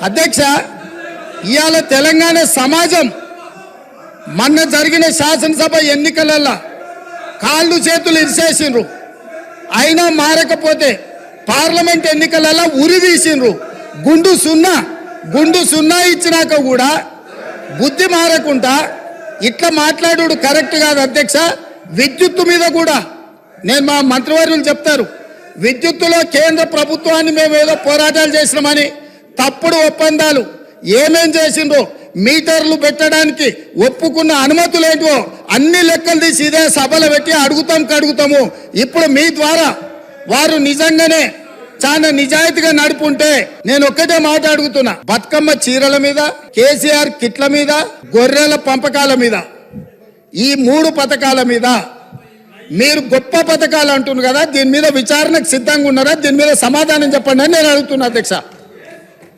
అధ్యక్ష, ఇవాళ తెలంగాణ సమాజం మొన్న జరిగిన శాసనసభ ఎన్నికలలో కాళ్ళు చేతులు ఇరిసేసిండ్రు, అయినా మారకపోతే పార్లమెంట్ ఎన్నికలలో ఉరి తీసిండ్రు. గుండు సున్నా ఇచ్చినాక కూడా బుద్ధి మారకుండా ఇట్లా మాట్లాడు కరెక్ట్ కాదు అధ్యక్ష. విద్యుత్తు మీద కూడా నేను మా మంత్రివర్యులు చెప్తారు, విద్యుత్తులో కేంద్ర ప్రభుత్వాన్ని మేము ఏదో పోరాటాలు చేసినామని తప్పుడు ఒప్పందాలు ఏమేం చేసిండ్రో, మీటర్లు పెట్టడానికి ఒప్పుకున్న అనుమతులు ఏంటో అన్ని లెక్కలు తీసి ఇదే సభలు పెట్టి అడుగుతాము. ఇప్పుడు మీ ద్వారా వారు నిజంగానే చాలా నిజాయితీగా నడుపుంటే నేను ఒక్కటే మాట అడుగుతున్నా, బతుకమ్మ చీరల మీద, కేసీఆర్ కిట్ల మీద, గొర్రెల పంపకాల మీద, ఈ 3 పథకాల మీద మీరు గొప్ప పథకాలు అంటున్నారు కదా, దీని మీద విచారణకు సిద్ధంగా ఉన్నారా? దీని మీద సమాధానం చెప్పండి అని నేను అడుగుతున్నా అధ్యక్ష.